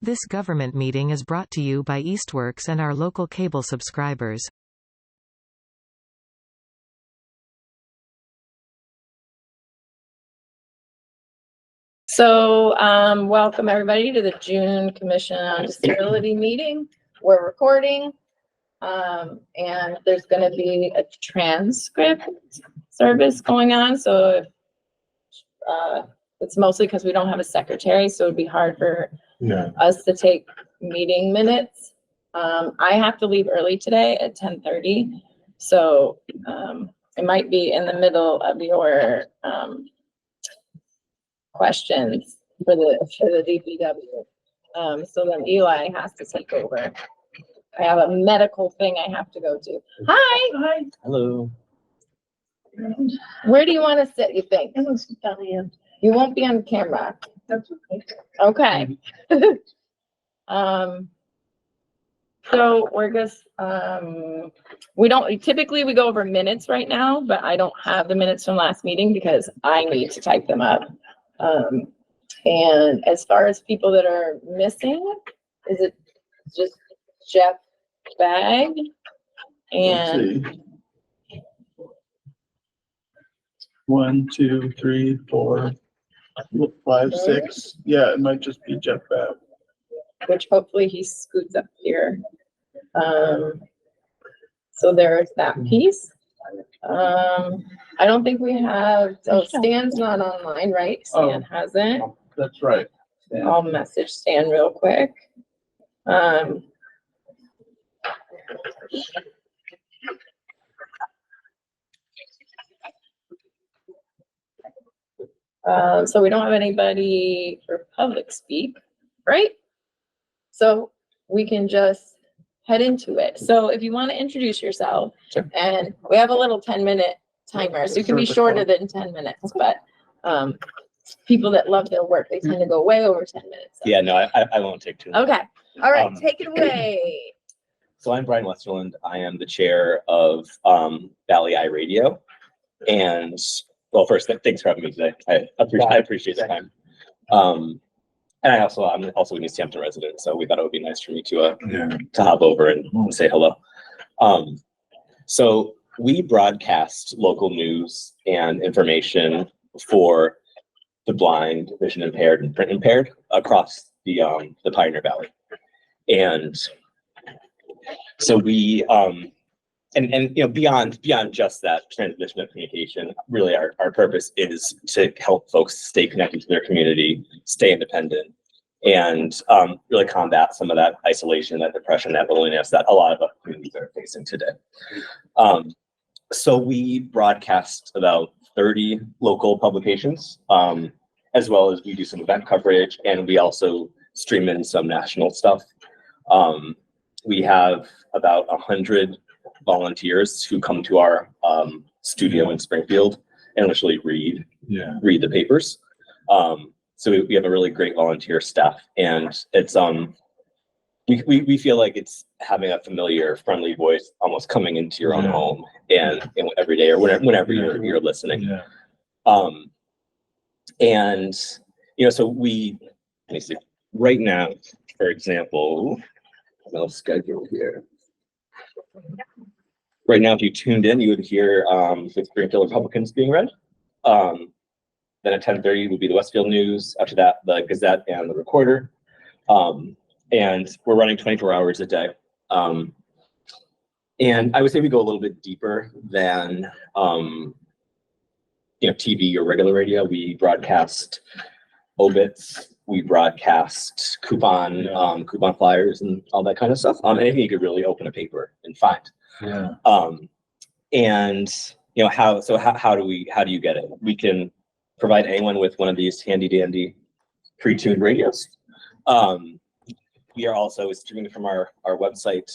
This government meeting is brought to you by Eastworks and our local cable subscribers. So, welcome everybody to the June Commission on Disability meeting. We're recording, and there's going to be a transcript service going on. So, it's mostly because we don't have a secretary, so it'd be hard for us to take meeting minutes. I have to leave early today at 10:30, so it might be in the middle of your questions for the DPW. So then Eli has to take over. I have a medical thing I have to go to. Hi. Hi. Hello. Where do you want to sit, you think? You won't be on camera. That's okay. Okay. So we're just, typically we go over minutes right now, but I don't have the minutes from last meeting because I need to type them up. And as far as people that are missing, is it just Jeff Bagg and 1, 2, 3, 4, 5, 6. Yeah, it might just be Jeff Bagg. which hopefully he scoots up here. So there's that piece. I don't think we have, Stan's not online, right? Stan hasn't. That's right. I'll message Stan real quick. So we don't have anybody for public speak, right? So we can just head into it. So if you want to introduce yourself, Sure. And we have a little 10-minute timer, so you can be shorter than 10 minutes, but people that love their work, they tend to go way over 10 minutes. So. Yeah, no, I won't take too long. Okay. All right, take it away. So I'm Brian Westerland. I am the chair of Valley Eye Radio. And well, first, thanks for having me today. I appreciate the time. And I'm also an Easthampton resident, so we thought it would be nice for me to hop over and say hello. So we broadcast local news and information for the blind, vision impaired, and print impaired across the Pioneer Valley. And so we and you know, beyond just that transmission of communication, really our purpose is to help folks stay connected to their community, stay independent, and really combat some of that isolation, that depression, that loneliness that a lot of communities are facing today. So we broadcast about 30 local publications, as well as we do some event coverage, and we also stream in some national stuff. We have about 100 volunteers who come to our studio in Springfield and literally read the papers. So we have a really great volunteer staff, and it's we feel like it's having a familiar, friendly voice almost coming into your own home and every day or whenever you're listening. And you know, so let me see. Right now, for example, I'll schedule here. Right now, if you tuned in, you would hear the Springfield Republicans being read. Then at 10:30 would be the Westfield News. After that, the Gazette and the Recorder. And we're running 24 hours a day. And I would say we go a little bit deeper than TV or regular radio. We broadcast obits. We broadcast coupon flyers and all that kind of stuff. Anything you could really open a paper and find. And you know how do you get it? We can provide anyone with one of these handy dandy pre-tuned radios. We are also streaming from our website.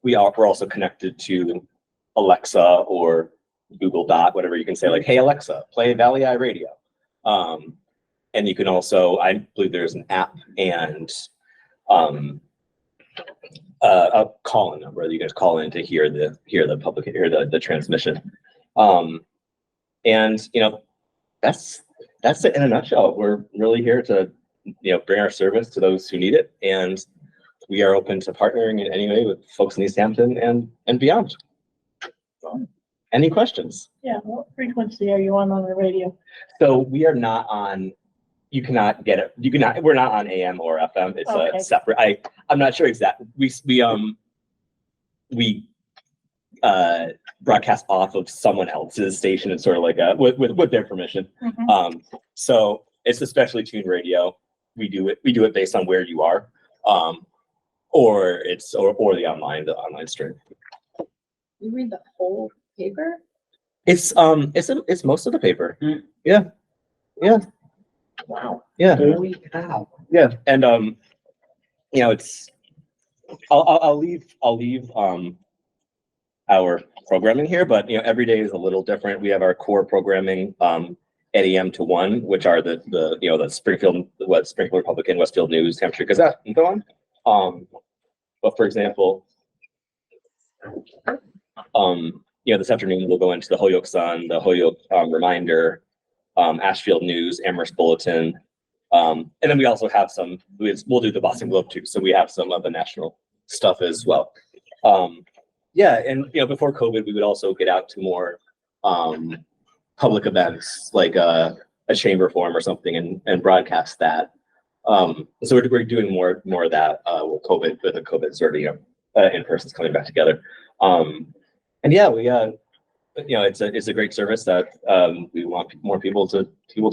We're also connected to Alexa or Google Dot, whatever you can say, like, hey Alexa, play Valley Eye Radio. And you can also, I believe there's an app and a call-in number that you guys call in to hear the transmission. And you know, that's it in a nutshell. We're really here to bring our service to those who need it, and we are open to partnering in any way with folks in Easthampton and beyond. Any questions? Yeah, what frequency are you on the radio? So we are not on. You cannot get it. You cannot. We're not on AM or FM. It's Okay. a separate. I'm not sure exactly. We broadcast off of someone else's station. It's sort of like with their permission. Mhm. So it's a specially tuned radio. We do it based on where you are, or the online stream. You read the whole paper? It's most of the paper. Yeah. Wow. Yeah. Holy cow. Yeah. And it's I'll leave our programming here, but every day is a little different. We have our core programming 8 AM to 1, which are the Springfield Republican, Westfield News, Hampshire Gazette, and so on. But for example, this afternoon we'll go into the Holyoke Sun, the Holyoke Reminder, Ashfield News, Amherst Bulletin, and then we also have we'll do the Boston Globe too. So we have some of the national stuff as well. And before COVID, we would also get out to more public events like a chamber forum or something and broadcast that. So we're doing more of that with the COVID sort of in person's coming back together. And yeah, we it's a great service that we want more people to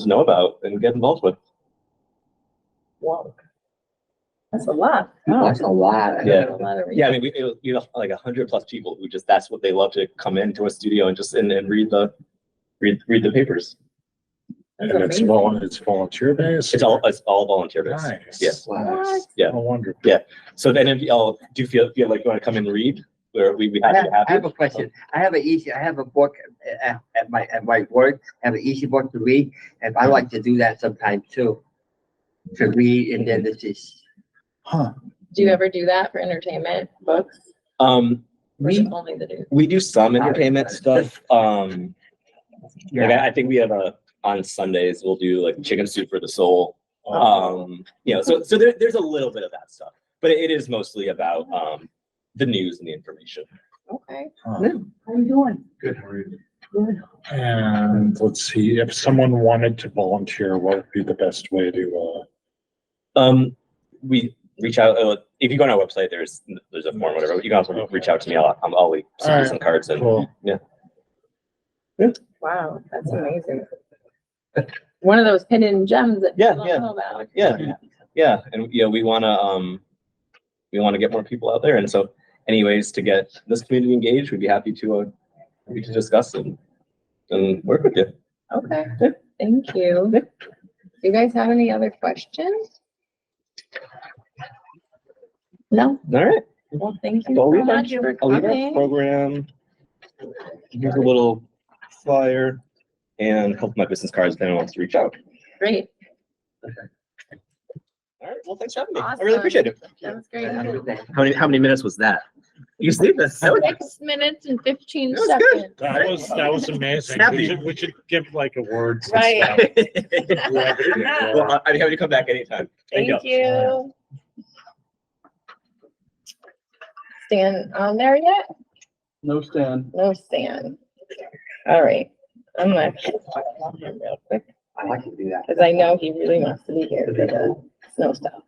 know about and get involved with. Wow. That's a lot. That's a lot. Yeah. A lot of Yeah, I mean, we like 100+ people who that's what they love, to come into a studio and just and read the papers. That's And it's amazing. volunteer based? It's all volunteer based. Nice. Yeah. What? Yeah. No wonder. So then if y'all do feel like you want to come and read, where we have to have I have a question. I have a book at my work. I have an easy book to read, and I like to do that sometimes too. To read, and then this is. Huh. Do you ever do that for entertainment books? Or is we it only the news? we do some entertainment stuff. Like I think we have on Sundays we'll do like chicken soup for the soul. So there's a little bit of that stuff, but it is mostly about the news and the information. Okay. Huh. How you doing? Good. How are you? Good. And let's see, if someone wanted to volunteer, what would be the best way to, We reach out. If you go on our website, there's a form, whatever. You can also reach out to me. I'll send you Alright. some cards and Cool. yeah. Wow, that's amazing. One of those hidden gems that Yeah, people don't know about. Yeah, and we want to get more people out there, and so any ways to get this community engaged, we'd be happy to discuss and work with you. Okay, thank you. You guys have any other questions? No? All right. Well, thank you Well, so we much for I'll leave our coming. program. Here's a little flyer and a couple of my business cards if anyone wants to reach out. Great, All right. Well, thanks for having me. I really appreciate it. that was great. Have a good day. How many minutes was that? You sleep this? 6 minutes and 15 That was good. seconds. that was amazing. Snappy. We should give like awards. and Right. stuff. Well, I'd be happy to come back anytime. Thank you. Stan on there yet? No stand. No Stan. All right, I'm gonna call him real quick, I like to do that. because I know he really wants to be here for the snow stuff.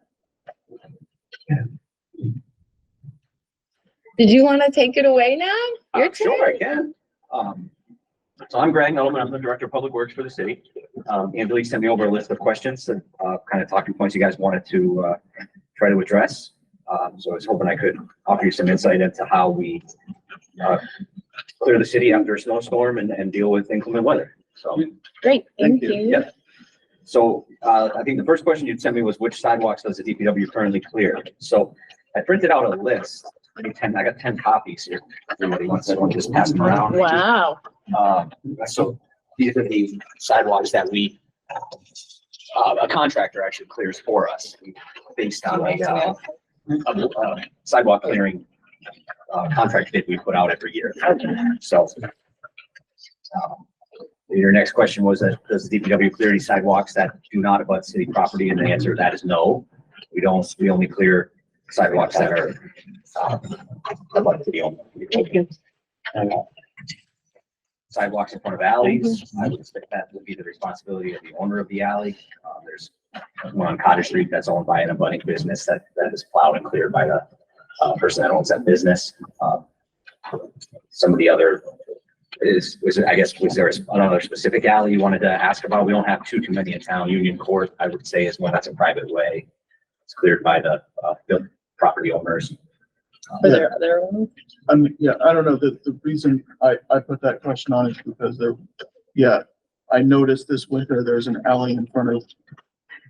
Did you want to take it away now? Your turn. Sure, I can. So I'm Greg Nolan. I'm the Director of Public Works for the city. Angelique sent me over a list of questions and kind of talking points you guys wanted to try to address. So I was hoping I could offer you some insight into how we clear the city after a snowstorm and deal with inclement weather. So, Great, thank Thank you. you. Yeah. So I think the first question you'd sent me was which sidewalks does the DPW currently clear? So I printed out a list. I got 10 copies here. Everybody wants to just pass them around. Wow, So these are the sidewalks that a contractor actually clears for us based on a sidewalk clearing contract bid we put out every year. So Your next question was that does the DPW clear any sidewalks that do not abut city property? And the answer to that is no. We only clear sidewalks that are abut city owned. Sidewalks in front of alleys, I would expect that would be the responsibility of the owner of the alley. There's one on Cottage Street that's owned by an abutting business that is plowed and cleared by the person that owns that business. Some of the other was there another specific alley you wanted to ask about? We don't have too many in town. Union Court, I would say, is one that's a private way. It's cleared by the property owners. Are there other ones? Yeah, I don't know, the reason I put that question on is because I noticed this winter, there's an alley in front of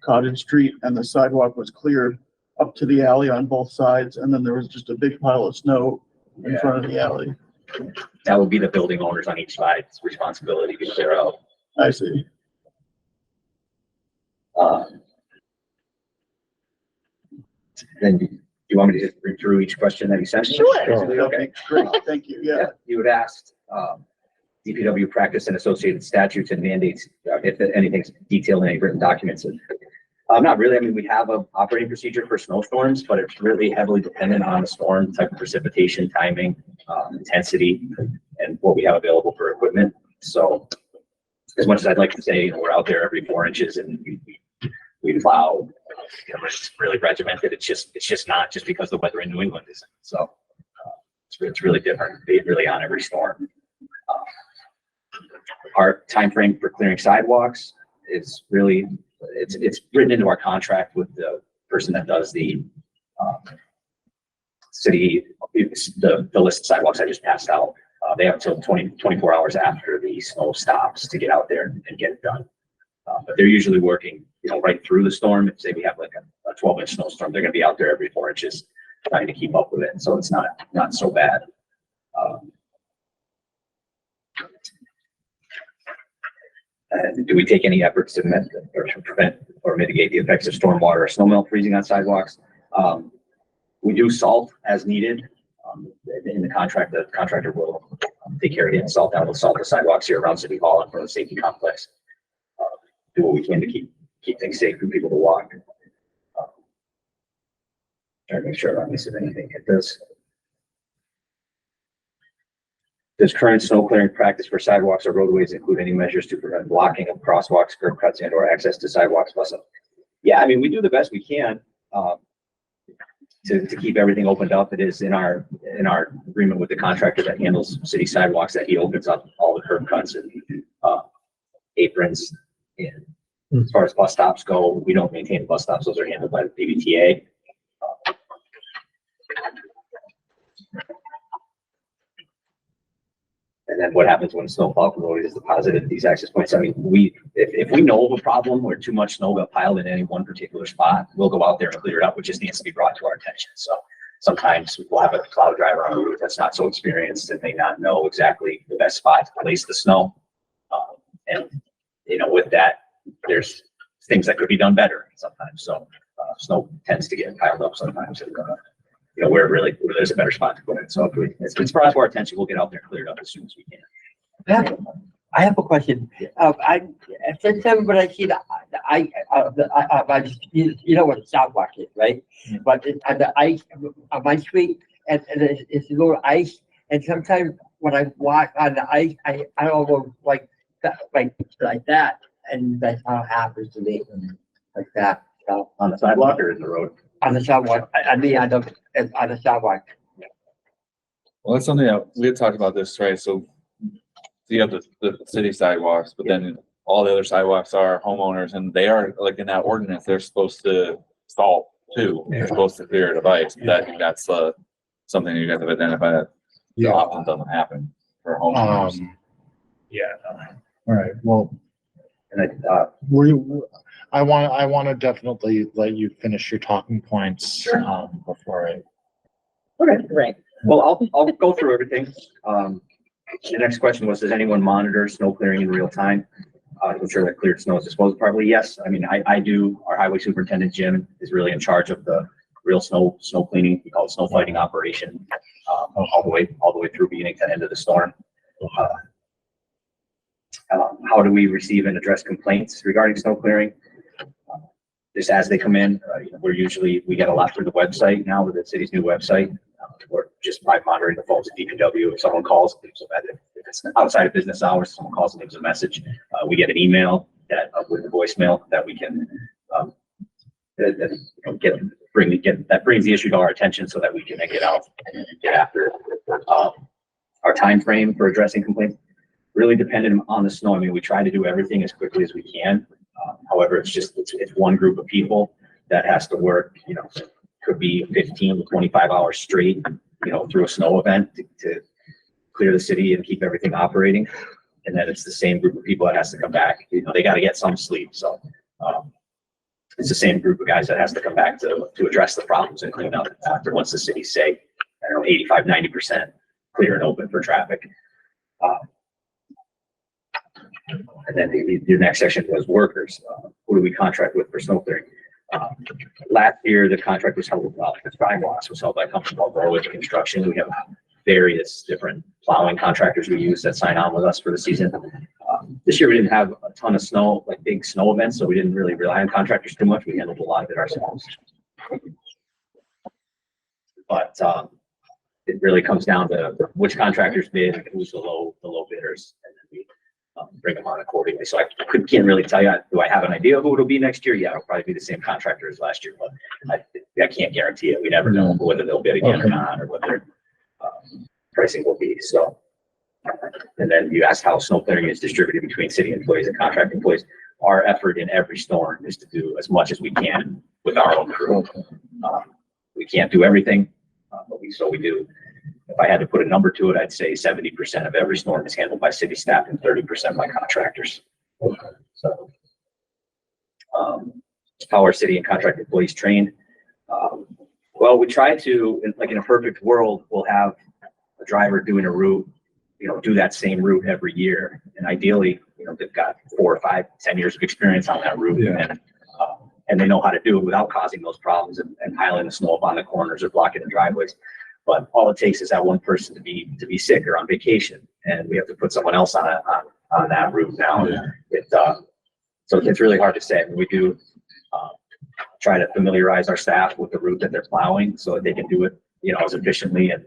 Cottage Street and the sidewalk was cleared up to the alley on both sides, and then there was just a big pile of snow in front of the alley. That would be the building owners on each side's responsibility to clear out. I see. Then you want me to just read through each question that you sent? Sure. Okay. Great, thank you, yeah. You had asked, DPW practice and associated statutes and mandates, if anything's detailed in any written documents. Not really. I mean, we have an operating procedure for snowstorms, but it's really heavily dependent on the storm type of precipitation, timing, intensity, and what we have available for equipment. So as much as I'd like to say, we're out there every 4 inches and we plow, it's really regimented. It's just not, just because the weather in New England isn't. So it's really different, really on every storm. Our time frame for clearing sidewalks is really, it's written into our contract with the person that does the city, the list of sidewalks I just passed out. They have until 24 hours after the snow stops to get out there and get it done. But they're usually working, right through the storm. If say we have like a 12-inch snowstorm, they're going to be out there every 4 inches trying to keep up with it. So it's not so bad. Do we take any efforts to prevent or mitigate the effects of stormwater or snowmelt freezing on sidewalks? We do salt as needed. In the contract, the contractor will take care of getting salt down. We'll salt the sidewalks here around City Hall and for the safety complex. Do what we can to keep things safe for people to walk. Try to make sure I'm not missing anything. Does current snow clearing practice for sidewalks or roadways include any measures to prevent blocking of crosswalks, curb cuts, and or access to sidewalks? Yeah, I mean, we do the best we can to keep everything opened up. It is in our agreement with the contractor that handles city sidewalks that he opens up all the curb cuts and aprons. And as far as bus stops go, we don't maintain the bus stops; those are handled by the PBTA. And then what happens when snowfall road is deposited at these access points? I mean, if we know of a problem where too much snow got piled in any one particular spot, we'll go out there and clear it up, which just needs to be brought to our attention. So sometimes we'll have a plow driver on the route that's not so experienced and may not know exactly the best spot to place the snow. And with that, there's things that could be done better sometimes. So snow tends to get piled up sometimes. And, where there's a better spot to put it. So if it's brought to our attention, we'll get out there and clear it up as soon as we can. I have a question. Since everybody I see you know what a sidewalk is, right? But on the ice, on my street, and it's a little ice, and sometimes when I walk on the ice, I almost like that, and that's how it happens to me, like that. So On the sidewalk or in the road? on the sidewalk, on the sidewalk. Well, that's something that we had talked about this, right? So you have the city sidewalks, but then all the other sidewalks are homeowners, and they are like in that ordinance, they're supposed to salt too. They're supposed to clear it of ice. That's something you guys have identified that often doesn't happen for homeowners. All right, well, And I want to definitely let you finish your talking points before I. okay, Right. well, I'll go through everything. The next question was, does anyone monitor snow clearing in real time? To ensure that cleared snow is disposed properly? Yes, I mean, I do. Our highway superintendent, Jim, is really in charge of the real snow cleaning. We call it snow fighting operation, all the way through beginning to end of the storm. How do we receive and address complaints regarding snow clearing? Just as they come in, we get a lot through the website now with the city's new website, or just by monitoring the phones at DPW. If someone calls, if it's outside of business hours, someone calls and leaves a message, we get an email that with the voicemail that we can that brings the issue to our attention so that we can get out and get after it. Our time frame for addressing complaints really dependent on the snow. I mean, we try to do everything as quickly as we can. However, it's one group of people that has to work, could be 15 to 25 hours straight, through a snow event to clear the city and keep everything operating. And then it's the same group of people that has to come back. They got to get some sleep. So it's the same group of guys that has to come back to address the problems and clean up after once the city's say, 85, 90% clear and open for traffic. And then the next section was workers. Who do we contract with for snow clearing? Last year, the contract was held with the sidewalks was held by a company called Berwick Construction. We have various different plowing contractors we use that sign on with us for the season. This year we didn't have a ton of snow, like big snow events, so we didn't really rely on contractors too much. We handled a lot of it ourselves. But it really comes down to which contractors bid and who's the low bidders, and then we bring them on accordingly. So I can't really tell you. Do I have an idea of who it'll be next year? Yeah, it'll probably be the same contractor as last year, but I can't guarantee it. We never know whether they'll bid again or not, or what their pricing will be. So, and then you asked how snow clearing is distributed between city employees and contract employees. Our effort in every storm is to do as much as we can with our own crew. We can't do everything, but we do. If I had to put a number to it, I'd say 70% of every storm is handled by city staff and 30% by contractors. So, how are city and contract employees trained? Well, we try to, in a perfect world, we'll have a driver doing a route, do that same route every year. And ideally, they've got 4 or 5, 10 years of experience on that route. Yeah. And they know how to do it without causing those problems and piling the snow up on the corners or blocking the driveways. But all it takes is that one person to be sick or on vacation, and we have to put someone else on that route now. Yeah. So it's really hard to say. I mean, we do try to familiarize our staff with the route that they're plowing so that they can do it, as efficiently and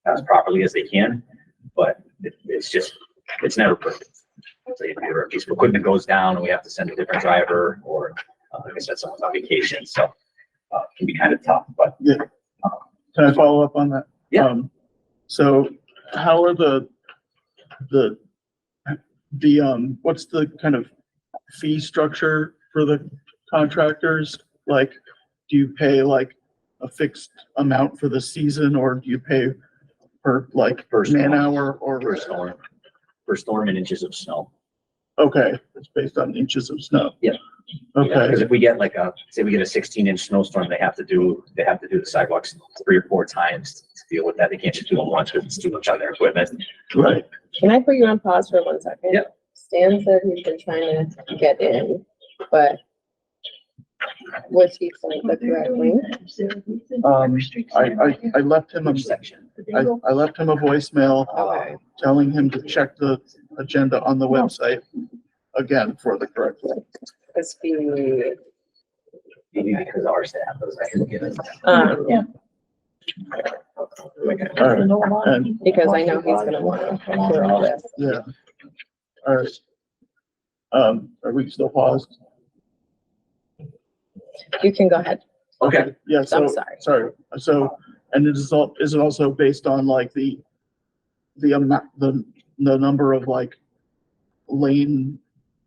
as properly as they can. But it's never perfect. So either a piece of equipment goes down and we have to send a different driver, or like I said, someone's on vacation. So it can be kind of tough, but. Yeah. Can I follow up on that? Yeah. So how are the what's the kind of fee structure for the contractors? Like, do you pay like a fixed amount for the season, or do you pay per man hour or per storm and inches of snow? Okay, it's based on inches of snow. Yeah. Okay. Because if we get say we get a 16-inch snowstorm, they have to do the sidewalks 3 or 4 times to deal with that. They can't just do them once because it's too much on their equipment. Right. Can I put you on pause for 1 second? Yep. Stan said he's been trying to get in, but was he sent the correct link? I left him I left him a voicemail Okay. telling him to check the agenda on the website again for the correct link. Maybe because our staff doesn't actually get it. Yeah. All right. And Because I know he's gonna want to hear all this. yeah. All right. Are we still paused? You can go ahead. Okay. Yeah, so, I'm sorry. sorry. So, and is it also based on like the amount, the number of like lane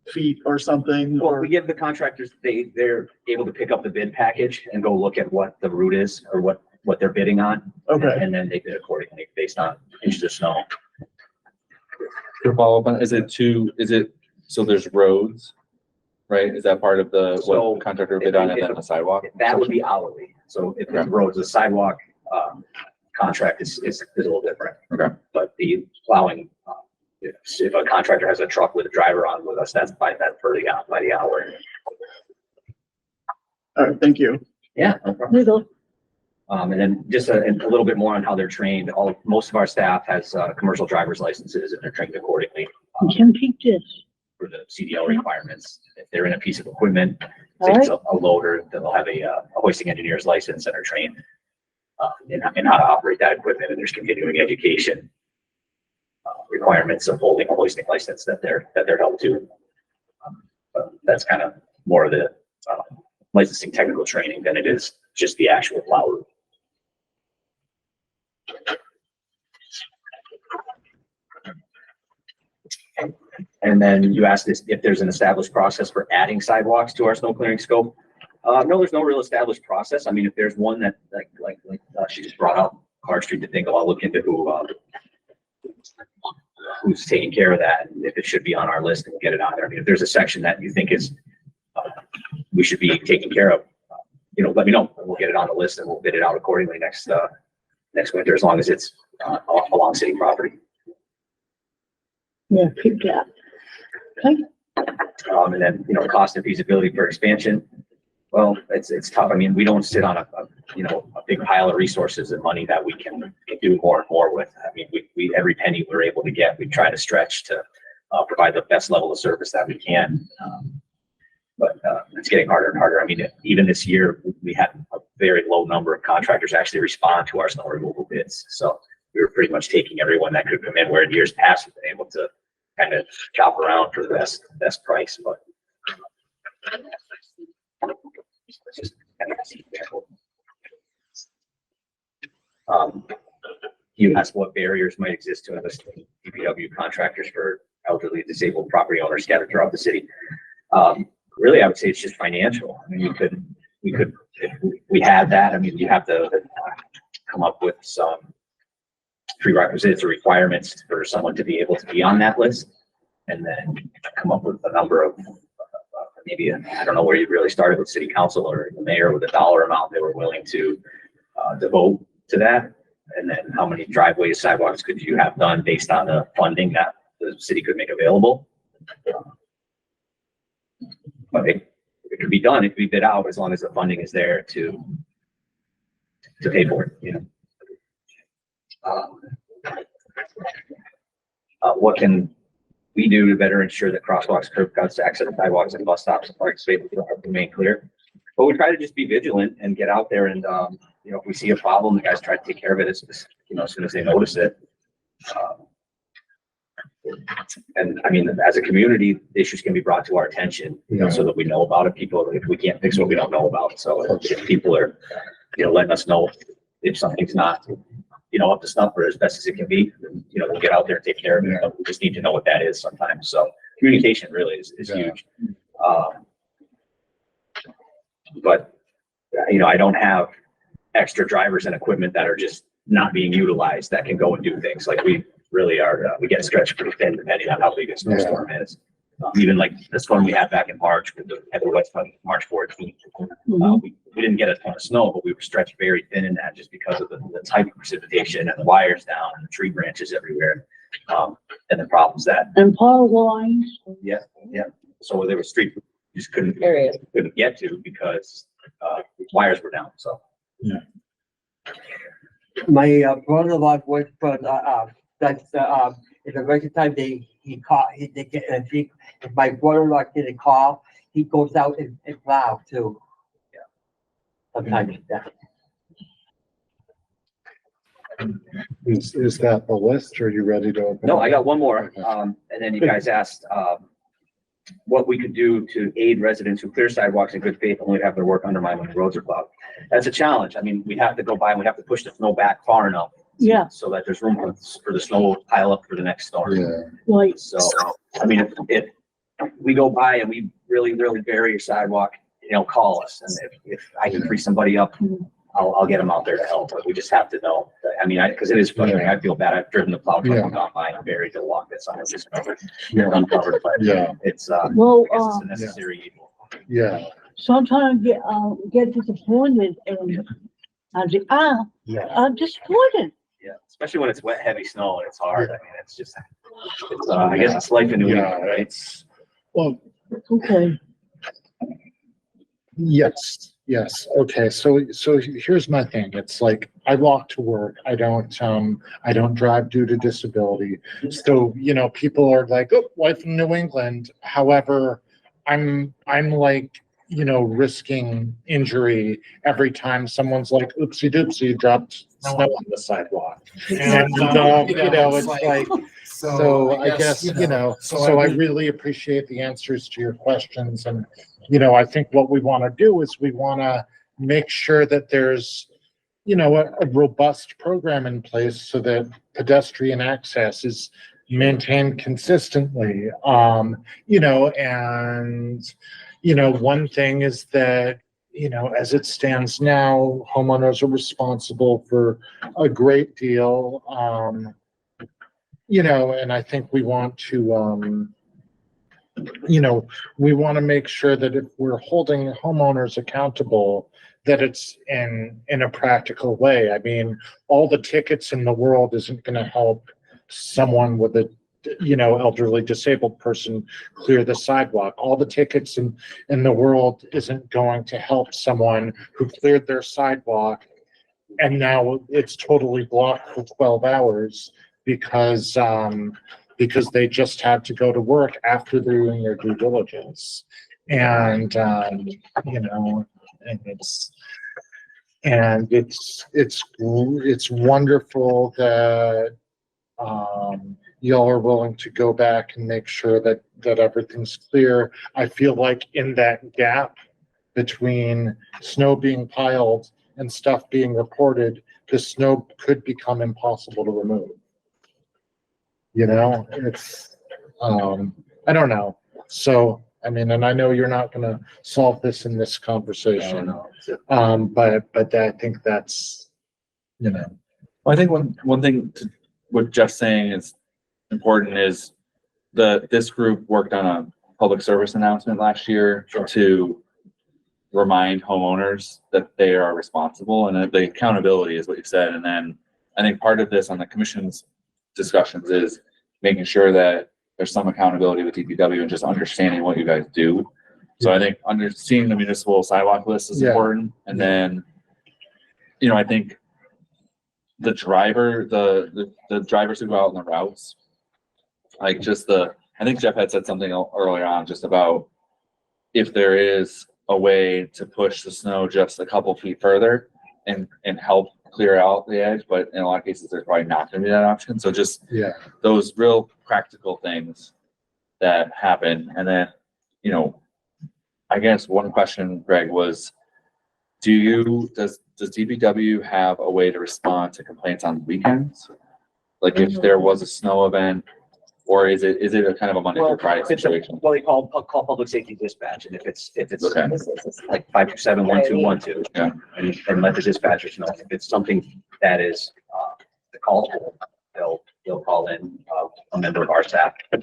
feet or something? Well, Or we give the contractors, they're able to pick up the bid package and go look at what the route is or what they're bidding on. okay, And then they bid accordingly based on inches of snow. To follow up on, so there's roads, right? Is that part of So, what contractor bid on, and then the sidewalk? That would be hourly. So if it's roads, the sidewalk contract is a little different. Okay. But the plowing, if a contractor has a truck with a driver on with us, that's by the hour. all right, thank you. Yeah. No problem. And then just a little bit more on how they're trained. Most of our staff has commercial driver's licenses and they're trained accordingly. Jim peep this. for the CDL requirements. If they're in a piece of equipment, All say it's right. a loader, then they'll have a hoisting engineer's license and are trained in how to operate that equipment, and there's continuing education requirements of holding a hoisting license that they're held to. But that's kind of more of the licensing technical training than it is just the actual plow route. And then you asked this, if there's an established process for adding sidewalks to our snow clearing scope. No, there's no real established process. I mean, if there's one that she just brought up Clark Street to think, I'll look into who's taking care of that, and if it should be on our list and get it on there. I mean, if there's a section that you think is we should be taking care of, let me know, and we'll get it on the list and we'll bid it out accordingly next winter, as long as it's along city property. Yeah, peep that. Okay. And then, cost and feasibility for expansion. Well, it's tough. I mean, we don't sit on a big pile of resources and money that we can do more and more with. I mean, we every penny we're able to get, we try to stretch to provide the best level of service that we can. But it's getting harder and harder. I mean, even this year, we had a very low number of contractors actually respond to our snow removal bids. So we were pretty much taking everyone that could come in, where in years past, we've been able to kind of chop around for the best price. But just kind of you asked what barriers might exist to enlisting DPW contractors for elderly disabled property owners scattered throughout the city. Really, I would say it's just financial. I mean, we could, if we had that, I mean, you have to come up with some prerequisites or requirements for someone to be able to be on that list, and then come up with a number of maybe I don't know where you really started with city council or the mayor with a dollar amount they were willing to devote to that, and then how many driveways, sidewalks could you have done based on the funding that the city could make available. But it could be done, it could be bid out, as long as the funding is there to pay for it, what can we do to better ensure that crosswalks, curb cuts, access sidewalks, and bus stops and parking spaces remain clear? But we try to just be vigilant and get out there, and if we see a problem, the guys try to take care of it as soon as they notice it. And I mean, as a community, issues can be brought to our attention, so that we know about it. People, if we can't fix what we don't know about, so if people are, letting us know if something's not, up to snuff or as best as it can be, we'll get out there and take care of it. But we just need to know what that is sometimes. So communication really is huge. But I don't have extra drivers and equipment that are just not being utilized that can go and do things. Like we really are, we get stretched pretty thin depending on how big a snowstorm is. Even like the storm we had back in March with the heavy wet on March 14th. We didn't get a ton of snow, but we were stretched very thin in that just because of the type of precipitation and the wires down and the tree branches everywhere. And the problems that. And power lines. Yeah. So there was street we just couldn't get to because wires were down. So. Yeah. My brother-in-law worked for that's in the winter time if my brother-in-law did a call, he goes out and plow too. Yeah. Sometimes. Yeah. Is that the list, or are you ready to open? No, I got one more. And then you guys asked what we could do to aid residents who clear sidewalks in good faith only to have their work undermined when the roads are plowed. That's a challenge. I mean, we have to go by and we have to push the snow back far enough. Yeah. So that there's room for the snow pile up for the next storm. Yeah. Right. So, I mean, if we go by and we really bury your sidewalk, call us. And if I can free somebody up, I'll get them out there to help. But we just have to know. Because it is funny. I feel bad. I've driven the plow truck and gone by and buried the walk that's on it, just uncovered. But it's Well, I guess it's a necessary evil. Yeah. sometimes get disappointed and I say, I'm disappointed. Yeah, especially when it's wet, heavy snow and it's hard. I mean, it's just, I guess it's life in New England, right? Well, Okay. yes, Yes, okay, so here's my thing. It's like, I walk to work. I don't drive due to disability. So, people are like, oh, wife in New England. However, I'm like, risking injury every time someone's like, oopsie doopsie, dropped snow on the sidewalk. And, it's like, so I guess, so I really appreciate the answers to your questions. And, I think what we want to do is we want to make sure that there's, a robust program in place so that pedestrian access is maintained consistently. And, one thing is that, as it stands now, homeowners are responsible for a great deal. And I think we want to, we want to make sure that if we're holding homeowners accountable, that it's in a practical way. I mean, all the tickets in the world isn't going to help someone with a, elderly disabled person clear the sidewalk. All the tickets in the world isn't going to help someone who cleared their sidewalk and now it's totally blocked for 12 hours because they just had to go to work after doing their due diligence. And, and it's wonderful that, y'all are willing to go back and make sure that everything's clear. I feel like in that gap between snow being piled and stuff being reported, the snow could become impossible to remove. It's, I don't know. So, I mean, and I know you're not going to solve this in this conversation. But I think that's, I think one thing what Jeff's saying is important is this group worked on a public service announcement last year to remind homeowners that they are responsible and that the accountability is what you said. And then I think part of this on the commission's discussions is making sure that there's some accountability with DPW and just understanding what you guys do. So I think seeing the municipal sidewalk list is important. And then, I think the drivers who go out on the routes, I think Jeff had said something earlier on just about if there is a way to push the snow just a couple feet further and help clear out the edge, but in a lot of cases, there's probably not going to be that option. So just those real practical things that happen. And then, I guess one question, Greg, was, does DPW have a way to respond to complaints on weekends? Like if there was a snow event, or is it a kind of a Monday through Friday situation? Well, they call public safety dispatch, and if it's Okay. like 527-1212, and let the dispatchers know. If it's something that is the call, they'll call in a member of our staff to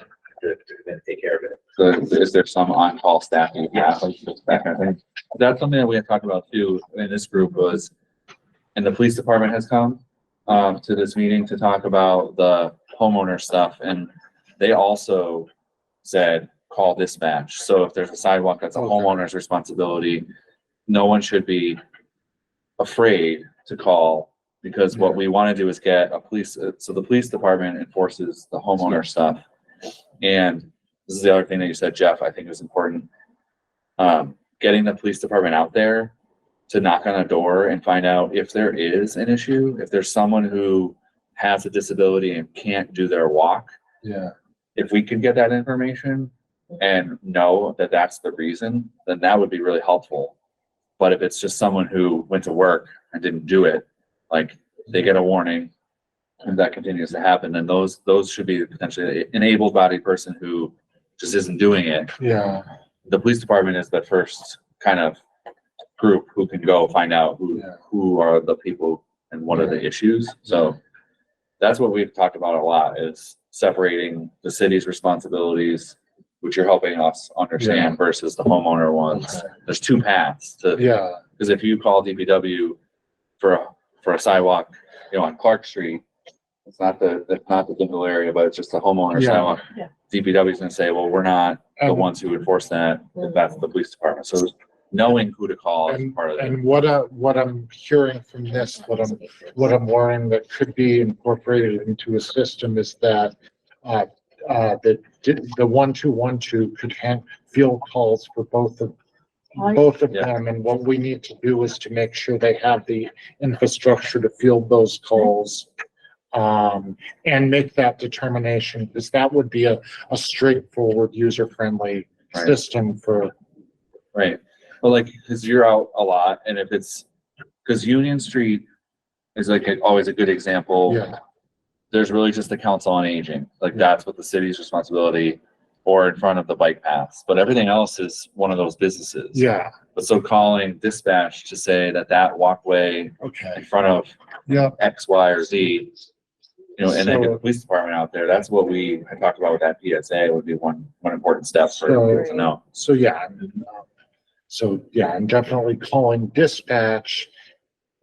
take care of it. So is there some on-call staff you have, like that kind of thing? That's something that we had talked about too in this group and the police department has come to this meeting to talk about the homeowner stuff, and they also said call dispatch. So if there's a sidewalk that's a homeowner's responsibility, no one should be afraid to call, because what we want to do is get so the police department enforces the homeowner stuff. And this is the other thing that you said, Jeff, I think is important. Getting the police department out there to knock on a door and find out if there is an issue, if there's someone who has a disability and can't do their walk. Yeah. If we could get that information and know that that's the reason, then that would be really helpful. But if it's just someone who went to work and didn't do it, like they get a warning and that continues to happen, then those should be potentially an able-bodied person who just isn't doing it. Yeah. The police department is the first kind of group who can go find out who are the people and what are the issues. So that's what we've talked about a lot, is separating the city's responsibilities, which you're helping us understand, versus the homeowner ones. Okay. There's two paths to, because if you call DPW for a sidewalk, on Clark Street, it's not the Dimple area, but it's just a homeowner sidewalk. DPW is going to say, well, we're not the ones who enforce that. If that's the police department. So knowing who to call is And, part of it. and what I'm hearing from this, what I'm worrying that could be incorporated into a system is that, the 1212 could field calls for both of Yeah. them. And what we need to do is to make sure they have the infrastructure to field those calls. And make that determination, because that would be a straightforward, user-friendly Right. system for, Right. Well, like, cause you're out a lot and if it's, cause Union Street is like always a good example. yeah, There's really just the council on aging, like that's what the city's responsibility or in front of the bike paths, but everything else is one of those businesses. yeah, But so calling dispatch to say that walkway okay, in front of yeah. X, Y, or Z, you know, and then get So- the police department out there, that's what I talked about with that PSA would be one important step for people to know. So, yeah, I'm definitely calling dispatch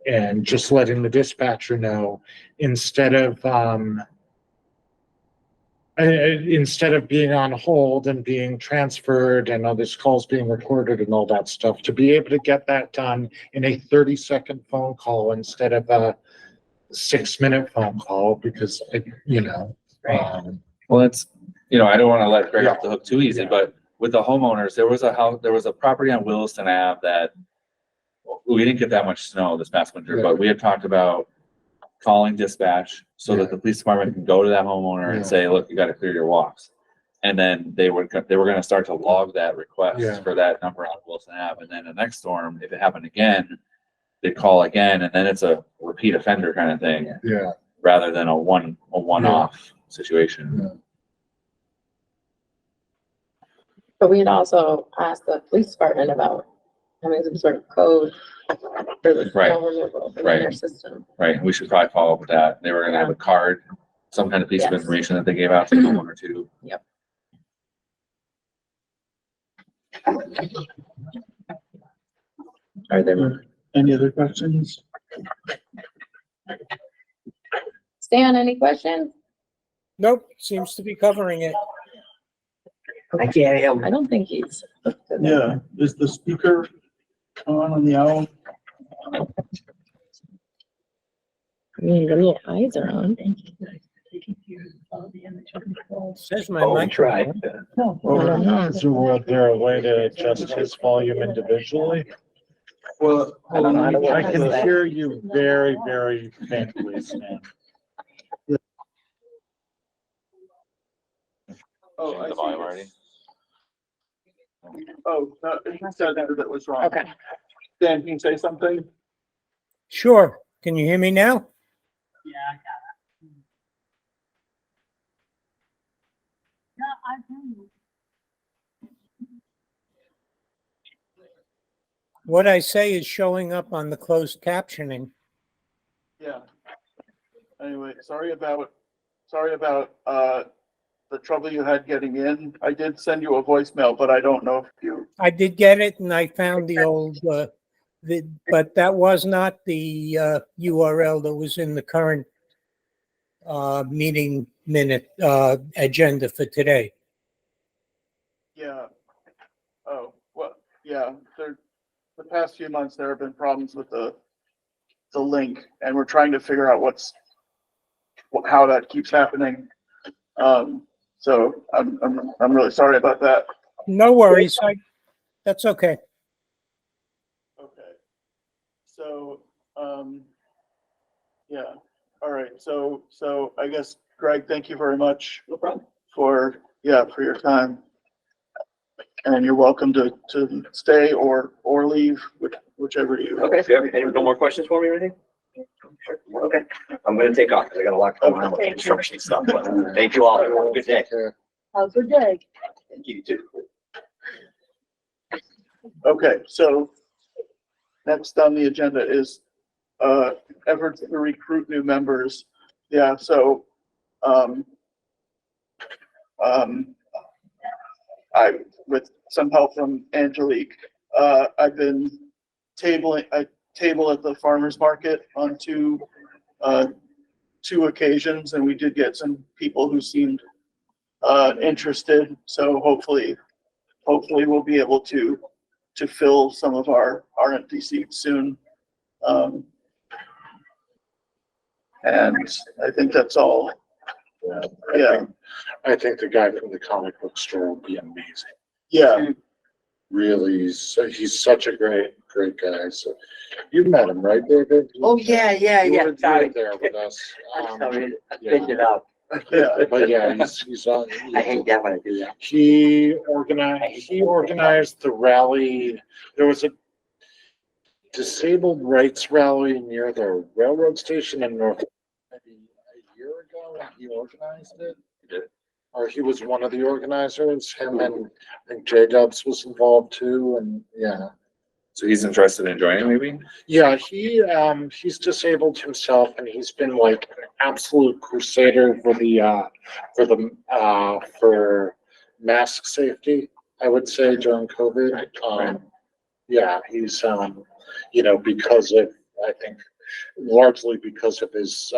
and just letting the dispatcher know instead of being on hold and being transferred and all this calls being recorded and all that stuff, to be able to get that done in a 30-second phone call instead of a 6-minute phone call, because, Well, it's, you know, I don't want to let Greg Yeah. off the hook too easy, Yeah. but with the homeowners, there was a property on Williston Ave that we didn't get that much snow this past winter, Yeah. but we had talked about calling dispatch so Yeah. that the police department can go to that homeowner Yeah. and say, look, you got to clear your walks. And then they were going to start to log that request Yeah. for that number on Wilson Ave. And then the next storm, if it happened again, they'd call again, and then it's a repeat offender kind of thing yeah, rather than a one-off situation. Yeah. But we had also asked the police department about having some sort of code for the Right. snow removal in Right. their system. Right, we should probably follow up with that. They were gonna have a card, some kind of piece of Yes. information that they gave out to the homeowner too. Are there, Any other questions? Stan, any questions? Nope, seems to be covering it. I can't hear. I don't think he's. Yeah, is the speaker on the owl? I mean, the little eyes are on. Says my Oh, we mic. tried. is there a way to adjust his volume individually? Well, I don't know how to work I this can thing. hear you very, very faintly, Stan. Oh, Change I the volume see. already. Oh, no, he said that was wrong. Okay. Dan, can you say something? Sure. Can you hear me now? What I say is showing up on the closed captioning. Yeah. Anyway, sorry about, the trouble you had getting in. I did send you a voicemail, but I don't know if you, I did get it and I found the old, but that was not the URL that was in the current meeting minute agenda for today. yeah. Oh, well, yeah, the past few months, there have been problems with the link, and we're trying to figure out how that keeps happening. So I'm really sorry about that. No worries. That's okay. Okay. So, yeah, all right. So I guess, Greg, thank you very much. No problem. For your time. And you're welcome to stay or leave, whichever you. Okay, if you have any no more questions for me or anything? Sure. Okay, I'm gonna take off because I got a lot going on with the construction stuff, but thank you all. Have a good day. Have a good day. Thank you too. Okay, so next on the agenda is efforts to recruit new members. Yeah, so I, with some help from Angelique, I've been I table at the farmer's market on two occasions, and we did get some people who seemed interested. So hopefully we'll be able to to fill some of our empty seats soon. And I think that's all. Yeah, I think the guy from the comic book store will be amazing. yeah, Really, he's such a great guy. So you met him, right, David? Oh, yeah, You yeah, were sorry. there with us. I'm sorry, I yeah. picked it up. yeah. But yeah, he's on. I hate that when I do that. He organized the rally. There was a disabled rights rally near the railroad station in North, maybe a year ago, and he organized it. Or he was one of the organizers. Him and I think J Dubs was involved too, and yeah. So he's interested in joining, maybe? Yeah, he's disabled himself, and he's been like an absolute crusader for mask safety, I would say, during COVID. Yeah, he's because of, I think, largely because of his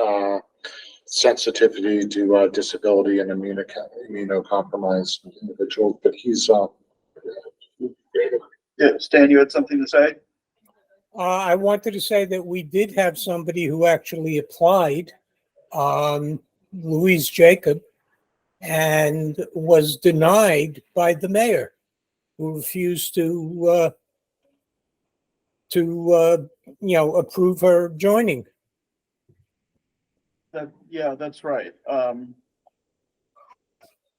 sensitivity to disability and immunocompromised individuals, but he's Yeah, Stan, you had something to say? I wanted to say that we did have somebody who actually applied, Louise Jacob, and was denied by the mayor, who refused to approve her joining. Yeah, that's right.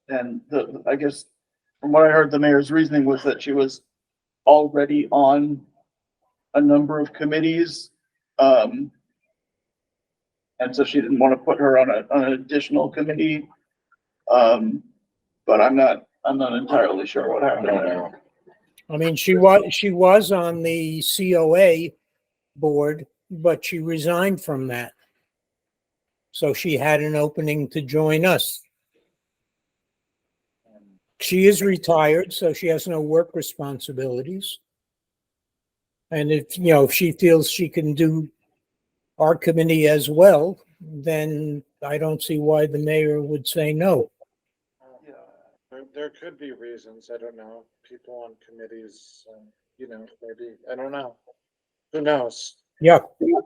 And I guess from what I heard, the mayor's reasoning was that she was already on a number of committees. And so she didn't want to put her on an additional committee. But I'm not entirely sure what happened. I mean, she was on the COA board, but she resigned from that. So she had an opening to join us. She is retired, so she has no work responsibilities. And if she feels she can do our committee as well, then I don't see why the mayor would say no. There could be reasons. I don't know. People on committees, maybe, I don't know. Who knows? Yeah. There,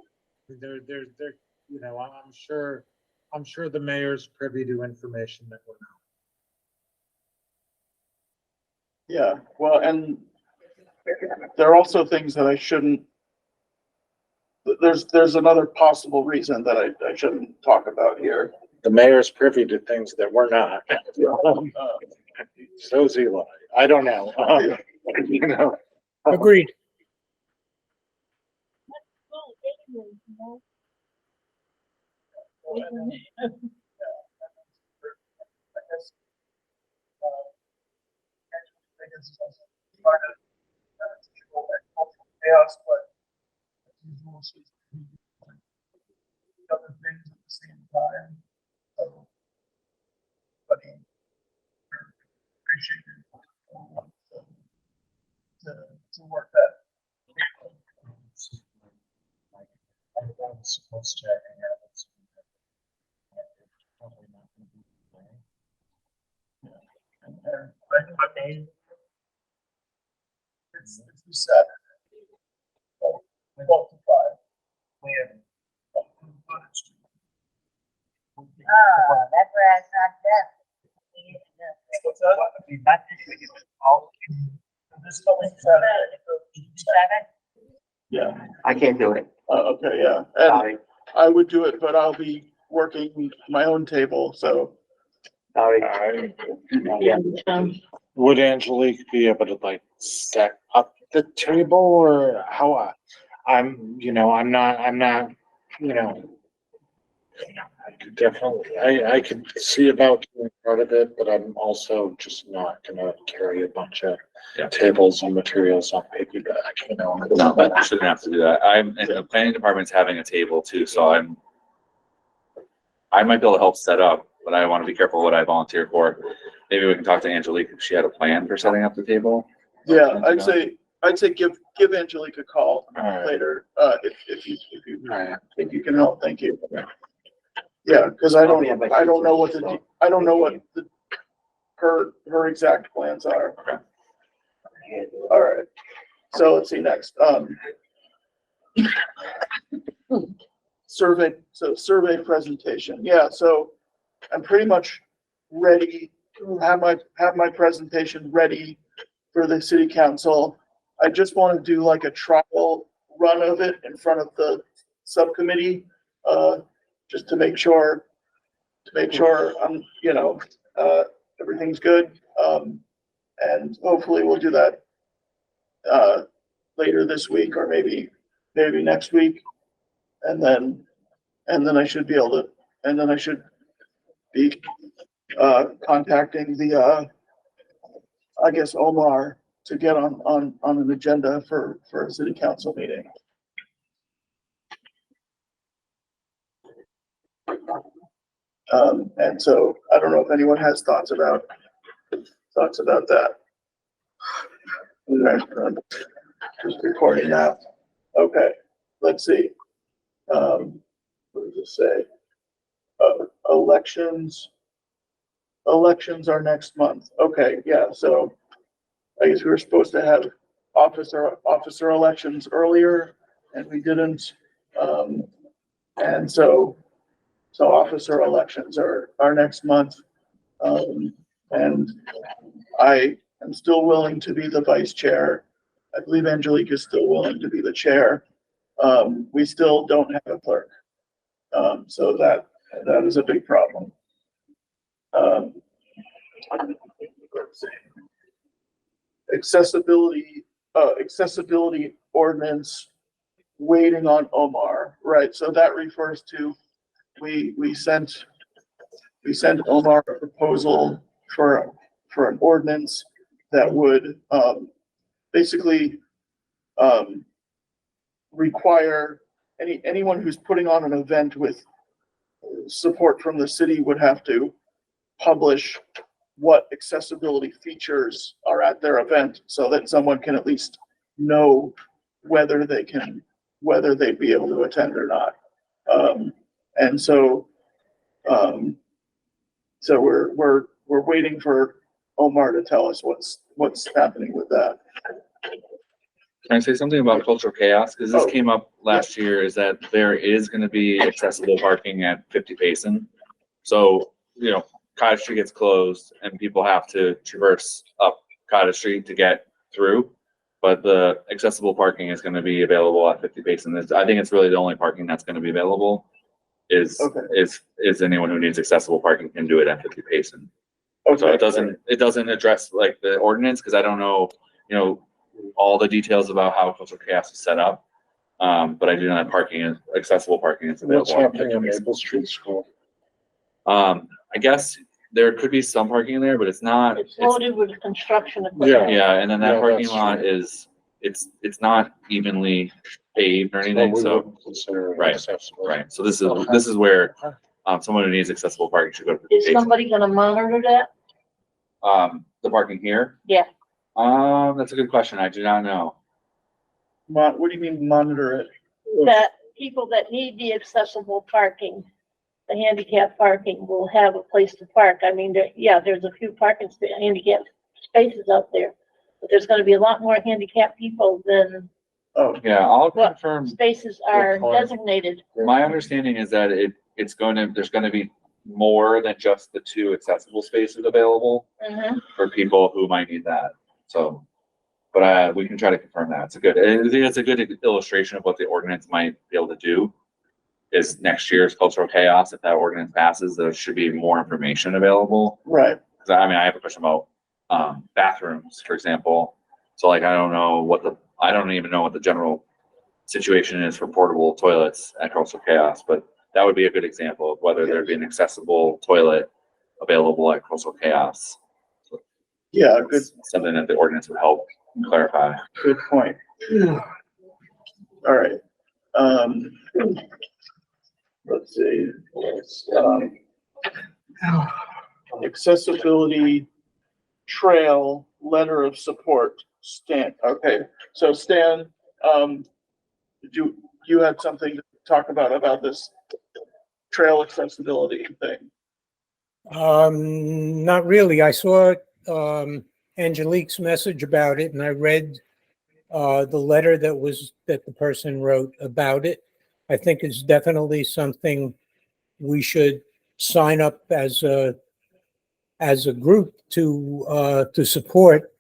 I'm sure the mayor's privy to information that we're not. Yeah, well, and there are also things that I shouldn't. There's another possible reason that I shouldn't talk about here. The mayor's privy to things that we're not. So's Eli. I don't know. Agreed. Chaos, but other things at the same time. So, but he appreciated to work that. It's Saturday. 12 to 5. We have that's where I stopped up. what's that? Be back this week. This coming Saturday. Yeah. I can't do it. Okay, yeah. And Sorry, I would do it, but I'll be working my own table, so. sorry. Yeah. Would Angelique be able to set up the table, or how? I'm not, I could definitely, I could see about being part of it, but I'm also just not gonna carry a bunch of tables and materials on piggyback, No, I shouldn't have to do that. And the planning department's having a table too, so I might be able to help set up, but I want to be careful what I volunteer for. Maybe we can talk to Angelique if she had a plan for setting up the table. Yeah, I'd say give Angelique a call Alright. later, if you can help, thank you. Yeah, cause I don't know what her exact plans are. Okay. Alright, So let's see next, survey presentation. Yeah, so I'm pretty much ready, have my presentation ready for the city council. I just want to do like a trial run of it in front of the subcommittee, just to make sure, I'm, everything's good. And hopefully we'll do that, later this week or maybe next week. And then I should be able to, and then I should be, contacting the, I guess Omar to get on an agenda for a city council meeting. And so I don't know if anyone has thoughts about that. Just recording that. Okay, let's see. What does it say? Elections are next month. Okay, yeah, so I guess we were supposed to have officer elections earlier and we didn't. And so officer elections are next month. And I am still willing to be the vice chair. I believe Angelique is still willing to be the chair. We still don't have a clerk. So that is a big problem. Let's see. Accessibility ordinance, waiting on Omar, right? So that refers to, we sent Omar a proposal for an ordinance that would, basically, require anyone who's putting on an event with support from the city would have to publish what accessibility features are at their event so that someone can at least know whether they'd be able to attend or not. And so we're waiting for Omar to tell us what's happening with that. Can I say something about cultural chaos? Because this came up last year, is that there is gonna be accessible parking at 50 Payson. So, Cottage Street gets closed and people have to traverse up Cottage Street to get through. But the accessible parking is gonna be available at 50 Payson. I think it's really the only parking that's gonna be available is anyone who needs accessible parking can do it at 50 Payson. Okay. So it doesn't address like the ordinance, because I don't know, all the details about how cultural chaos is set up. But I do know that accessible parking is available. What's happening on Maple Street School? I guess there could be some parking there, but it's not. It's loaded with construction equipment. Yeah, and then that Yeah, parking that's lot true. it's not evenly paved or anything, We so, wouldn't consider it right, accessible. right. So this is where, someone who needs accessible parking should go to Is Payson. somebody gonna monitor that? The parking here? Yeah. That's a good question. I do not know. What do you mean monitor it? That people that need the accessible parking, the handicap parking, will have a place to park. I mean, there's a few handicap spaces out there, but there's gonna be a lot more handicapped people than Oh, Yeah, I'll What? confirm. spaces are Good point. designated. My understanding is that there's gonna be more than just the 2 accessible spaces available Mhm. for people who might need that. So, but we can try to confirm that. I think it's a good illustration of what the ordinance might be able to do. Is next year's cultural chaos, if that ordinance passes, there should be more information available. right. Cause I have a question about, bathrooms, for example. So like, I don't even know what the general situation is for portable toilets at cultural chaos, but that would be a good example of whether there'd be an accessible toilet available at cultural chaos. Yeah, good, Something that the ordinance would help clarify. good point. All right. Let's see. Accessibility trail letter of support, Stan. Okay, so Stan, you had something to talk about this trail accessibility thing? Not really. I saw Angelique's message about it and I read the letter that the person wrote about it, I think is definitely something we should sign up as a group to support,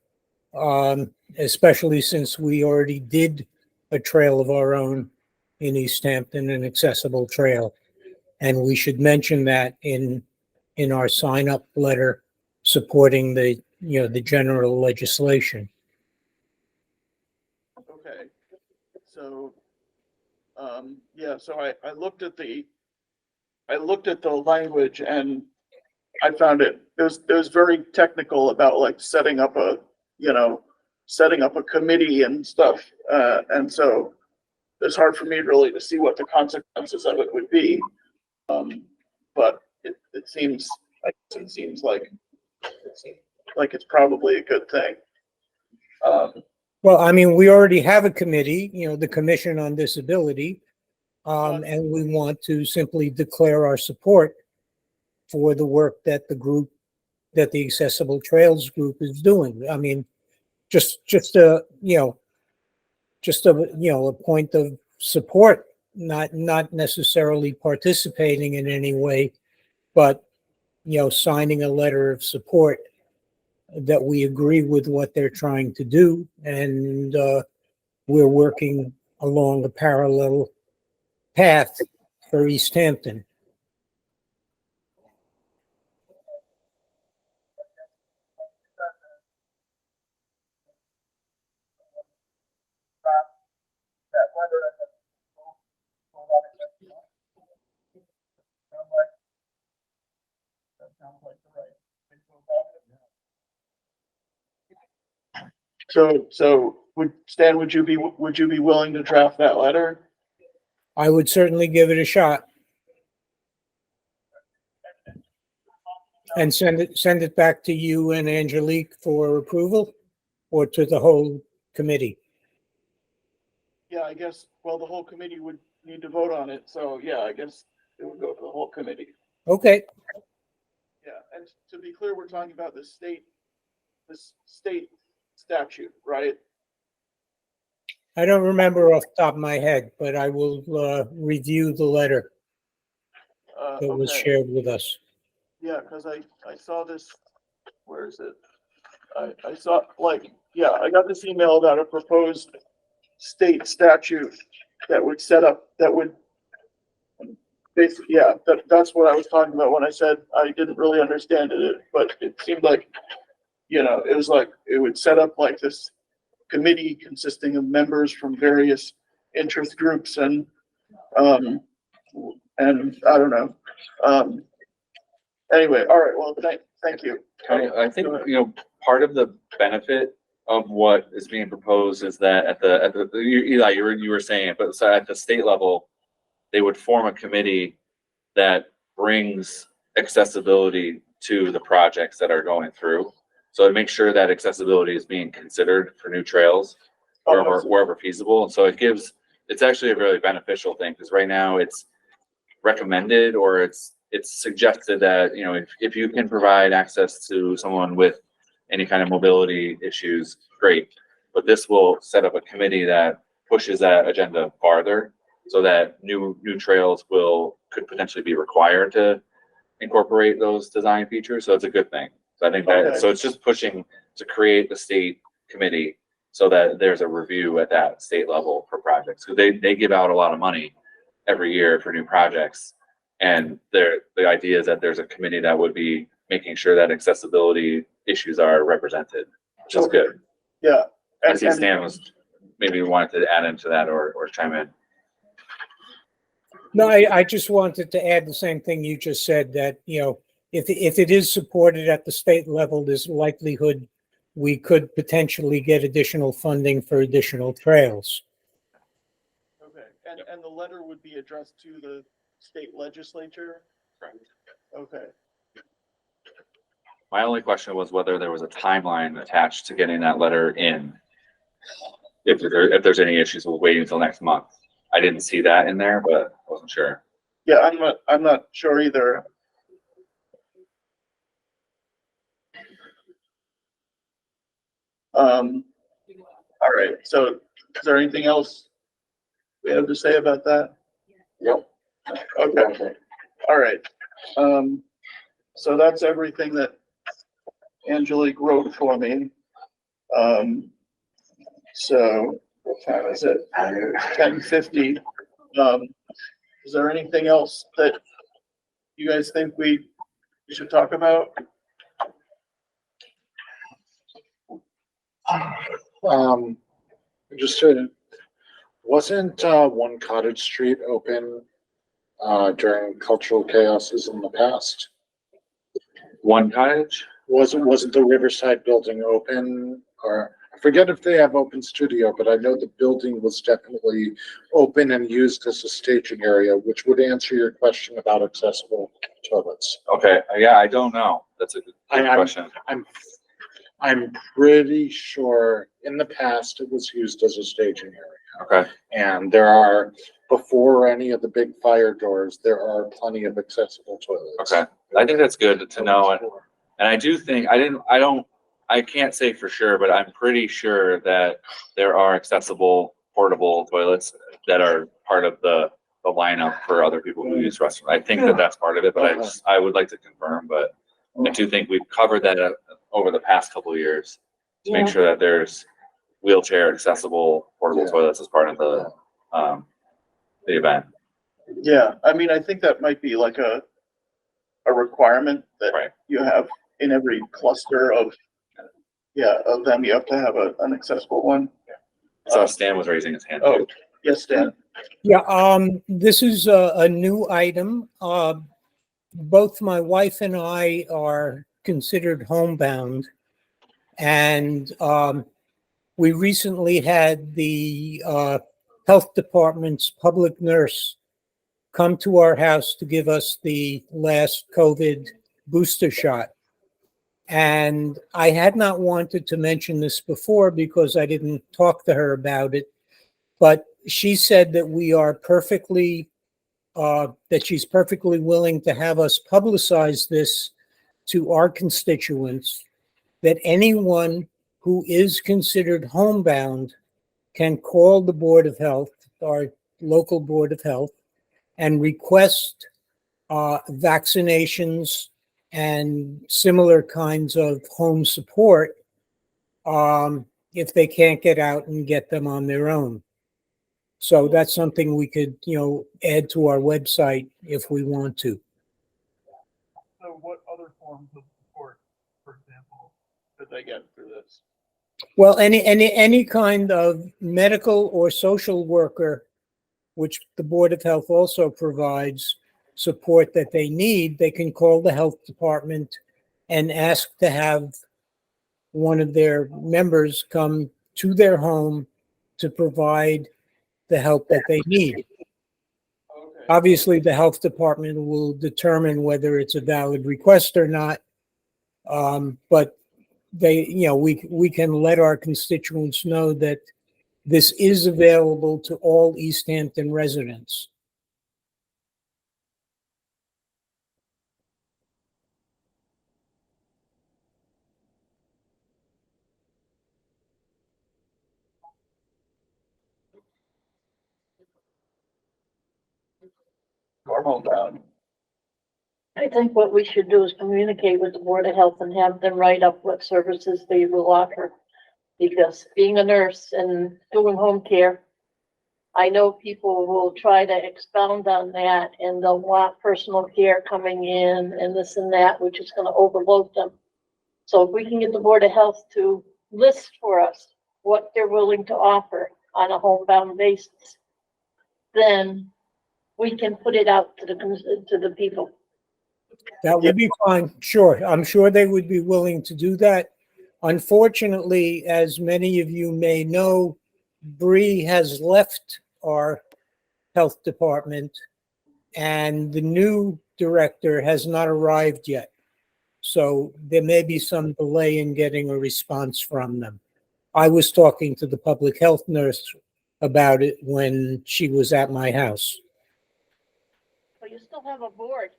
especially since we already did a trail of our own in Easthampton, an accessible trail. And we should mention that in our sign up letter supporting the general legislation. Okay, so, yeah, so I looked at the language and I found it was very technical about like setting up a committee and stuff. And so it's hard for me really to see what the consequences of it would be. But it seems like it's probably a good thing. Well, I mean, we already have a committee, the Commission on Disability, and we want to simply declare our support for the work that the Accessible Trails Group is doing. I mean, just a point of support, not necessarily participating in any way, but signing a letter of support that we agree with what they're trying to do, and we're working along a parallel path for Easthampton. That letter and the that sounds like the right way to go about it. So Stan, would you be willing to draft that letter? I would certainly give it a shot and send it back to you and Angelique for approval, or to the whole committee. Yeah, I guess, well, the whole committee would need to vote on it, so yeah, I guess it would go to the whole committee. Okay. Yeah, and to be clear, we're talking about this state statute, right? I don't remember off the top of my head, but I will review the letter that was Okay. shared with us. Yeah, because I saw this, where is it? I saw, like, yeah, I got this email about a proposed state statute that would basically, yeah, that's what I was talking about when I said I didn't really understand it, but it seemed like, it was like, it would set up like this committee consisting of members from various interest groups and I don't know. Anyway, all right, well, thank you. I think, part of the benefit of what is being proposed is that Eli, you were saying it, but so at the state level, they would form a committee that brings accessibility to the projects that are going through. So to make sure that accessibility is being considered for new trails wherever feasible. And so it's actually a really beneficial thing, because right now it's recommended, or it's suggested that, if you can provide access to someone with any kind of mobility issues, great. But this will set up a committee that pushes that agenda farther, so that new trails could potentially be required to incorporate those design features. So it's a good thing. So I think that, so it's just pushing to create the state committee so that there's a review at that state level for projects. Because they give out a lot of money every year for new projects. And the idea is that there's a committee that would be making sure that accessibility issues are represented, which is good. Yeah. I see Stan was maybe wanted to add into that or chime in. No, I just wanted to add the same thing you just said, that, if it is supported at the state level, there's likelihood we could potentially get additional funding for additional trails. Okay, and the letter would be addressed to the state legislature? Correct. Okay. My only question was whether there was a timeline attached to getting that letter in. If there's any issues with waiting until next month. I didn't see that in there, but I wasn't sure. Yeah, I'm not sure either. All right, so is there anything else we have to say about that? Yep. Okay, all right. So that's everything that Angelique wrote for me. So what time is it? 10:50. Is there anything else that you guys think we should talk about? Just wasn't, One Cottage Street open, during cultural chaoses in the past? One Cottage? Wasn't the Riverside building open, or I forget if they have open studio, but I know the building was definitely open and used as a staging area, which would answer your question about accessible toilets. Okay, yeah, I don't know. That's a good I'm- question. I'm pretty sure in the past it was used as a staging area. Okay, And there are, before any of the big fire doors, there are plenty of accessible toilets. okay. I think that's good to know. And I do think, I can't say for sure, but I'm pretty sure that there are accessible portable toilets that are part of the lineup for other people who use restrooms. I think that that's part of it, but I would like to confirm, but I do think we've covered that over the past couple of years to make Yeah. sure that there's wheelchair accessible portable toilets as part of the event. Yeah, I mean, I think that might be like a requirement that Right. you have in every cluster of, of them, you have to have an accessible one. So Stan was raising his hand. Oh, too. yes, Dan. Yeah, this is a new item. Both my wife and I are considered homebound. And we recently had the health department's public nurse come to our house to give us the last COVID booster shot. And I had not wanted to mention this before because I didn't talk to her about it. But she said that we are perfectly, that she's perfectly willing to have us publicize this to our constituents, that anyone who is considered homebound can call the Board of Health, our local Board of Health, and request vaccinations and similar kinds of home support if they can't get out and get them on their own. So that's something we could, add to our website if we want to. So what other forms of support, for example, could they get through this? Well, any kind of medical or social worker, which the Board of Health also provides support that they need, they can call the health department and ask to have one of their members come to their home to provide the help that they need. Okay. Obviously, the health department will determine whether it's a valid request or not. But we can let our constituents know that this is available to all Easthampton residents. Normal down. I think what we should do is communicate with the Board of Health and have them write up what services they will offer. Because being a nurse and doing home care, I know people will try to expound on that and they'll want personal care coming in and this and that, which is gonna overload them. So if we can get the Board of Health to list for us what they're willing to offer on a homebound basis, then we can put it out to the people. That would be fine. Sure. I'm sure they would be willing to do that. Unfortunately, as many of you may know, Bree has left our health department and the new director has not arrived yet. So there may be some delay in getting a response from them. I was talking to the public health nurse about it when she was at my house. But you still have a board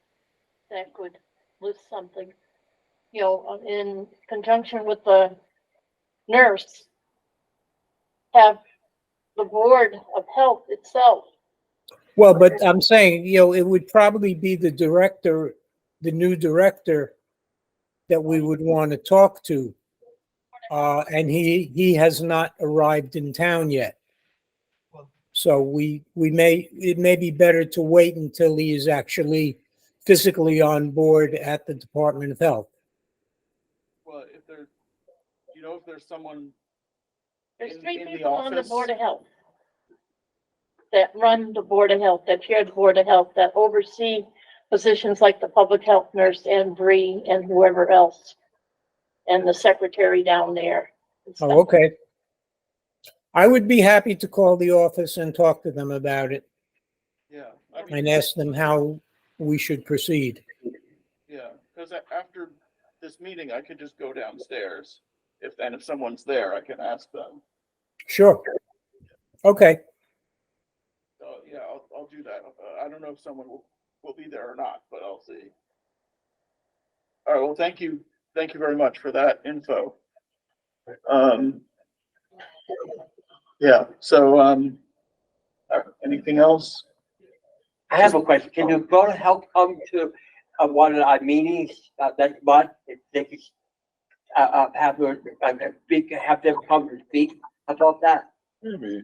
that could list something, in conjunction with the nurse. have the Board of Health itself. Well, but I'm saying, it would probably be the director, the new director that we would want to talk to. And he has not arrived in town yet. So it may be better to wait until he is actually physically on board at the Department of Health. Well, if there's, if there's someone There's in three the people on the office. Board of Health that run the Board of Health, that chair the Board of Health, that oversee positions like the public health nurse and Bree and whoever else, and the secretary down there. and stuff. Oh, okay. I would be happy to call the office and talk to them about it Yeah, and ask them how we should proceed. yeah, because after this meeting, I could just go downstairs. If someone's there, I can ask them. Sure. Okay. Yeah, I'll do that. I don't know if someone will be there or not, but I'll see. All right, well, thank you very much for that info. Yeah, so, anything else? I have a question. Can the Board of Health come to one of our meetings next month? If they could have them come and speak about that? Maybe.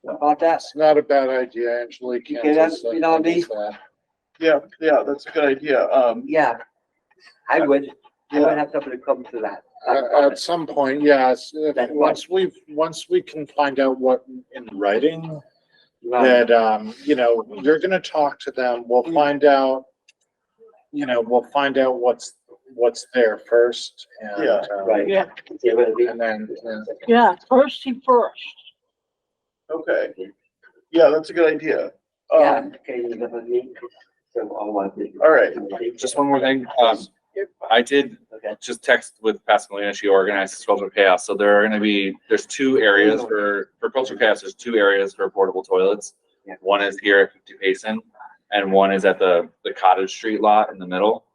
About that? It's not a bad idea, Angelique. Okay, that's, you know what I mean? Yeah, that's a good idea. Yeah, I would Yeah. have somebody come to that. At some point, yes, once we can find out what in writing Right. that, you're gonna talk to them, we'll find out, what's there first and, Yeah, Right. Yeah, and then, yeah, first. okay. Yeah, that's a good idea. Yeah, okay, you know what I mean? So I want to. All right. Just one more thing. I did Okay. just text with Pascaline. She organizes cultural chaos. So there's 2 areas for cultural chaos. There's 2 areas for portable toilets. Yeah. One is here at 50 Payson and one is at the Cottage Street lot in the middle.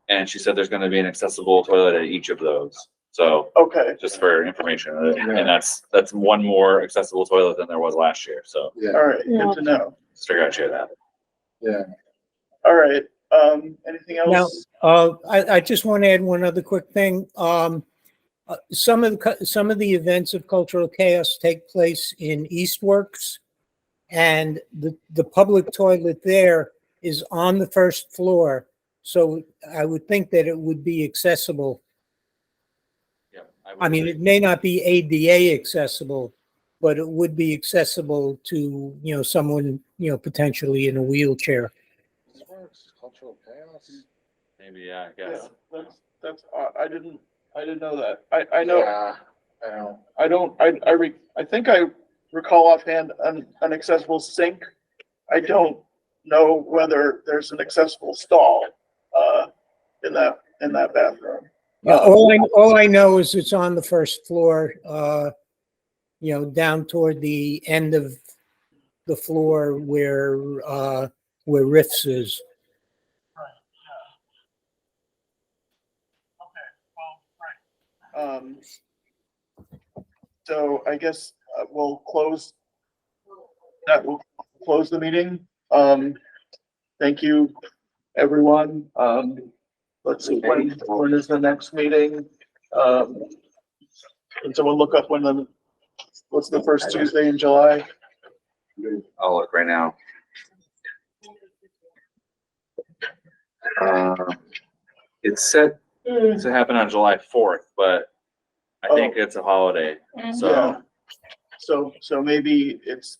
And she said there's going to be an accessible toilet at each of those. So Okay, just for information, and that's one more accessible toilet than there was last year. So yeah, all right, good to know. just figured I'd share that. yeah. All right, anything Now, else? I just want to add one other quick thing. Some of the events of cultural chaos take place in Eastworks, and the public toilet there is on the first floor. So I would think that it would be accessible. Yeah, I mean, it may not be ADA accessible, but it would be accessible to, someone, potentially in a wheelchair. Cultural chaos. maybe, yeah, I Yeah, guess. that's, I didn't know that. I know, Yeah, I don't. I think I recall offhand an accessible sink. I don't know whether there's an accessible stall, in that bathroom. All I know is it's on the first floor, down toward the end of the floor where Riffs is. So I guess we'll close the meeting. Thank you, everyone. Let's see, when is the next meeting? Can someone look up what's the first Tuesday in July? I'll look right now. It's set to happen on July 4th, but I think it's a holiday. Yeah. So So maybe it's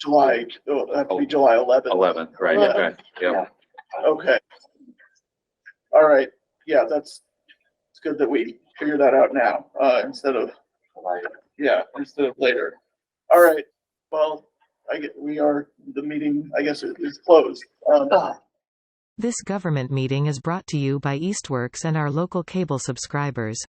it'll have to be July 11th. 11th, right? Yeah. Okay. Yep. Okay. All right. Yeah, it's good that we figure that out now, instead of later. All right. Well, the meeting, I guess, is closed. This government meeting is brought to you by Eastworks and our local cable subscribers.